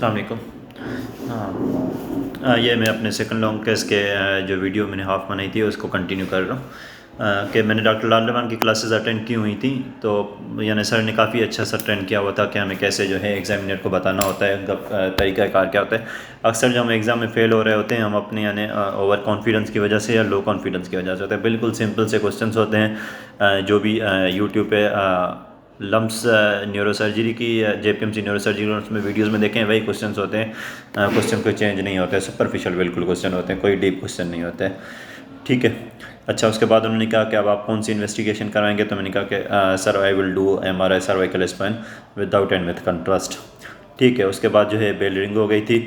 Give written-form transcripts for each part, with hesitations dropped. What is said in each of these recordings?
अस्सलाम वालेकुम। हाँ, ये मैं अपने सेकंड लॉन्ग केस के जो वीडियो मैंने हाफ बनाई थी उसको कंटिन्यू कर रहा हूँ कि मैंने डॉक्टर लालमान की क्लासेस अटेंड की हुई थी। तो यानी सर ने काफ़ी अच्छा सा ट्रेन किया हुआ था कि हमें कैसे जो है एग्जामिनर को बताना होता है, उनका तरीका कार क्या होता है। अक्सर जब हम एग्ज़ाम में फ़ेल हो रहे होते हैं हम अपने यानी ओवर कॉन्फिडेंस की वजह से या लो कॉन्फिडेंस की वजह से होते हैं। बिल्कुल सिंपल से क्वेश्चन होते हैं जो भी यूट्यूब पे लम्स न्यूरोसर्जरी की JPMC न्यूरोसर्जरी उसमें वीडियोस में देखें वही क्वेश्चंस होते हैं। क्वेश्चन कोई चेंज नहीं होता है, सुपरफिशियल बिल्कुल क्वेश्चन होते हैं, कोई डीप क्वेश्चन नहीं होता है। ठीक है। अच्छा, उसके बाद उन्होंने कहा कि अब आप कौन सी इन्वेस्टिगेशन कराएंगे, तो मैंने कहा कि sir I will do MRI cervical spine without and with contrast. ठीक है। उसके बाद जो है बेल रिंग हो गई थी।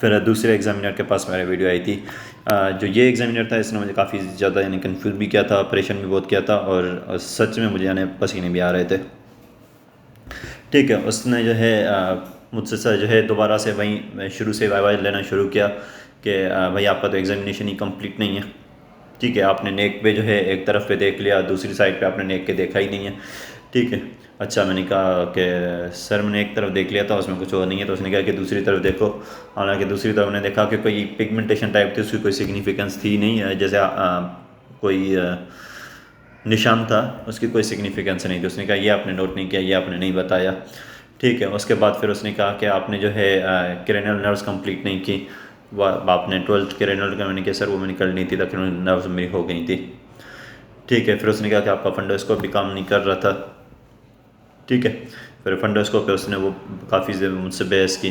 फिर दूसरे एग्जामिनर के पास मेरी वीडियो आई थी। जो ये एग्जामिनर था इसने मुझे काफ़ी ज़्यादा यानी कन्फ्यूज़ भी किया था, परेशान भी बहुत किया था और सच में मुझे यानी पसीने भी आ रहे थे। ठीक है। उसने जो है मुझसे सर जो है दोबारा से वहीं शुरू से वाई लेना शुरू किया कि भाई आपका तो एग्जामिनेशन ही कंप्लीट नहीं है। ठीक है। आपने नेक पे जो है एक तरफ पे देख लिया, दूसरी साइड पे आपने नेक के देखा ही नहीं है। ठीक है। अच्छा, मैंने कहा कि सर मैंने एक तरफ देख लिया था उसमें कुछ और नहीं है। तो उसने कहा कि दूसरी तरफ देखो। हालांकि दूसरी तरफ मैंने देखा कि कोई पिगमेंटेशन टाइप थी, उसकी कोई सिग्निफिकेंस थी नहीं, जैसे कोई निशान था, उसकी कोई सिग्निफिकेंस नहीं थी। उसने कहा ये आपने नोट नहीं किया, ये आपने नहीं बताया। ठीक है। उसके बाद फिर उसने कहा कि आपने जो है क्रेनियल नर्व्स कंप्लीट नहीं की, वह आपने 12th क्रेनियल का, मैंने कहा सर वो मैंने कर ली थी, तक नर्व्स मेरी हो गई थी। ठीक है। फिर उसने कहा कि आपका फंडोस्कोप भी काम नहीं कर रहा था। ठीक है। फिर फंडोस्कोप पे उसने वो काफ़ी मुझसे बहस की।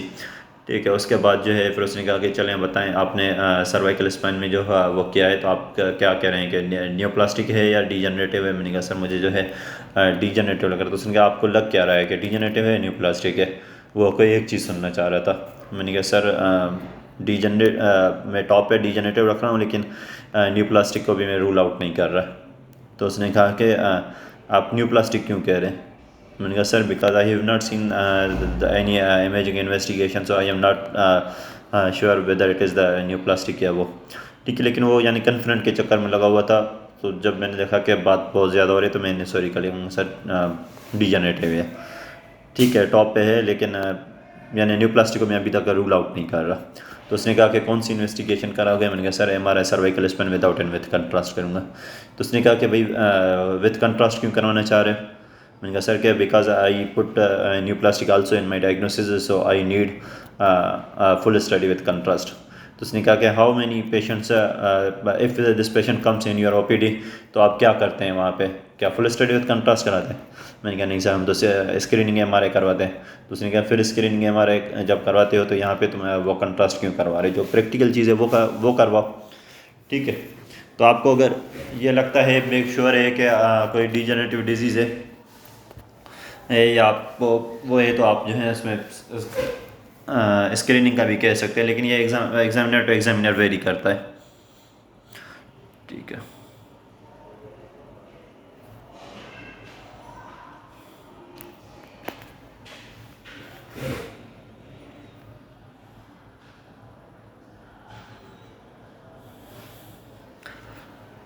ठीक है। उसके बाद जो है फिर उसने कहा कि चलें बताएं आपने सर्वाइकल स्पाइन में जो है वो किया है, तो आप क्या कह रहे हैं कि नियोप्लास्टिक है या डीजनरेटिव है। मैंने कहा सर मुझे जो है डीजनरेटिव लग रहा था। तो उसने कहा आपको लग क्या रहा है कि डीजनरेटिव है या नियोप्लास्टिक है। वो कोई एक चीज़ सुनना चाह रहा था। मैंने कहा सर डीजनरेट मैं टॉप पे डीजनरेटिव रख रहा हूँ, लेकिन नियोप्लास्टिक को भी मैं रूल आउट नहीं कर रहा। तो उसने कहा कि आप न्यूप्लास्टिक क्यों कह रहे हैं। मैंने कहा sir because I have not seen any imaging investigation, so I am not sure whether it is the neoplastic या वो। ठीक है। लेकिन वो यानी कन्फिडेंट के चक्कर में लगा हुआ था। तो जब मैंने देखा कि बात बहुत ज़्यादा हो रही है तो मैंने सॉरी कर लिया, सर डीजनरेटिव है। ठीक है, टॉप पे है, लेकिन यानी न्यूप्लास्टिक को मैं अभी तक रूल आउट नहीं कर रहा। तो उसने कहा कि कौन सी इन्वेस्टिगेशन कराओगे। मैंने कहा sir MRI cervical spine without and with contrast करूँगा। तो उसने कहा कि भाई विथ कंट्रास्ट क्यों करवाना चाह रहे हो। मैंने कहा सर क्या because I put neoplastic also in my diagnosis, so I need full study with contrast. तो उसने कहा कि how many patients if this patient comes in your OPD, तो आप क्या करते हैं वहाँ पे, क्या फुल स्टडी विथ कंट्रास्ट कराते हैं। मैंने कहा नहीं सर हम तो स्क्रीनिंग MRI करवाते हैं। तो उसने कहा फिर स्क्रीनिंग MRI जब करवाते हो तो यहाँ पे तुम वो कंट्रास्ट क्यों करवा रहे, जो प्रैक्टिकल चीज़ है वो करवाओ। ठीक है। तो आपको अगर ये लगता है मेक श्योर है कि कोई डीजनरेटिव डिजीज़ है या आपको वो है, तो आप जो है इसमें स्क्रीनिंग का भी कह सकते हैं, लेकिन ये एग्जामिनर टू एग्जामिनर वेरी करता है। ठीक है।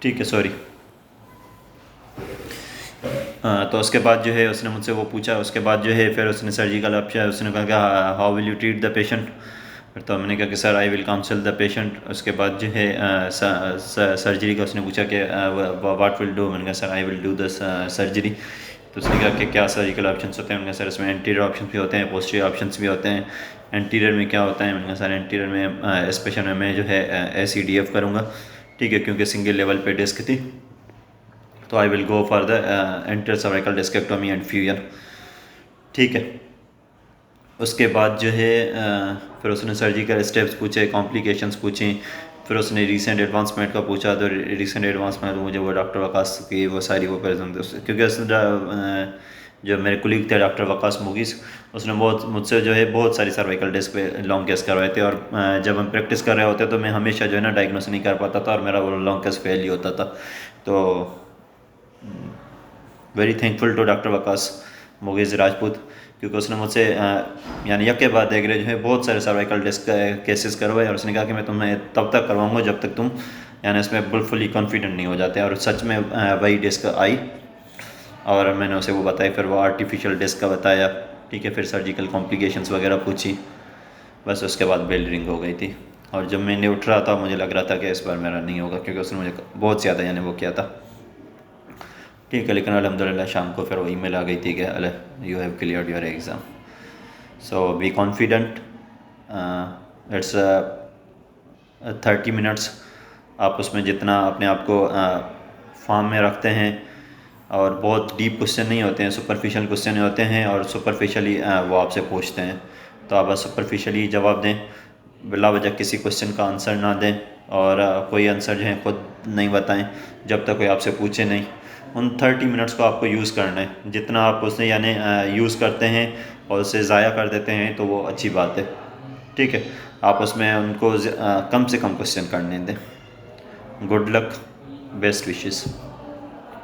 ठीक है, सॉरी। तो उसके बाद जो है उसने मुझसे वो पूछा। उसके बाद जो है फिर उसने सर्जिकल ऑप्शन, उसने कहा कि how will you treat the patient. तो मैंने कहा कि sir I will council the patient. उसके बाद जो है सर्जरी का उसने पूछा कि व्हाट विल डू। मैंने कहा sir I will do the surgery. तो उसने कहा कि क्या सर्जिकल ऑप्शंस होते हैं। मैंने कहा सर इसमें एंटीरियर ऑप्शन भी होते हैं, पोस्टीरियर ऑप्शंस भी होते हैं। एंटीरियर में क्या होता है। मैंने कहा सर एंटीरियर में स्पेशल में मैं जो है ACDF करूँगा। ठीक है, क्योंकि सिंगल लेवल पे डिस्क थी, तो I will go for the anterior cervical discectomy and fusion. ठीक है। उसके बाद जो है फिर उसने सर्जिकल स्टेप्स पूछे, कॉम्प्लिकेशंस पूछी। फिर उसने रीसेंट एडवांसमेंट का पूछा। तो रीसेंट एडवांसमेंट मुझे वो डॉक्टर वकास की वो सारी वो प्रेजेंट, क्योंकि उसने जो मेरे कुलीग थे डॉक्टर वकास मुगीस, उसने बहुत मुझसे जो है बहुत सारी सर्वाइकल डिस्क पे लॉन्ग केस करवाए थे। और जब हम प्रैक्टिस कर रहे होते तो मैं हमेशा जो है ना डायग्नोस नहीं कर पाता था और मेरा वो लॉन्ग केस फेल ही होता था। तो very thankful to doctor Waqas Mughees Rajput, क्योंकि उसने मुझसे यानी यक के बाद एक जो है बहुत सारे सर्वाइकल डिस्क केसेस करवाए। और उसने कहा कि मैं तुम्हें तब तक करवाऊंगा जब तक तुम यानी इसमें फुली कॉन्फिडेंट नहीं हो जाते। और सच में वही डिस्क आई और मैंने उसे वो बताया। फिर वो आर्टिफिशियल डिस्क का बताया। ठीक है। फिर सर्जिकल कॉम्प्लिकेशंस वगैरह पूछी, बस उसके बाद बेल रिंग हो गई थी। और जब मैंने उठ रहा था मुझे लग रहा था कि इस बार मेरा नहीं होगा, क्योंकि उसने मुझे बहुत ज़्यादा यानी वो किया था, ठीक है। लेकिन अल्हम्दुलिल्लाह शाम को फिर वो ईमेल आ गई थी कि you have cleared your exam, so be confident. It's 30 minutes. आप उसमें जितना अपने आप को फॉर्म में रखते हैं, और बहुत डीप क्वेश्चन नहीं होते हैं, सुपरफिशियल क्वेश्चन होते हैं, और सुपरफिशियली वो आपसे पूछते हैं, तो आप बस सुपरफिशियली जवाब दें, बिला वजह किसी क्वेश्चन का आंसर ना दें, और कोई आंसर जो है खुद नहीं बताएं जब तक कोई आपसे पूछे नहीं। उन 30 मिनट्स को आपको यूज़ करना है, जितना आप उसने यानी यूज़ करते हैं और उसे ज़ाया कर देते हैं तो वो अच्छी बात है, ठीक है। आप उसमें उनको कम से कम क्वेश्चन करने दें। Good luck, best wishes.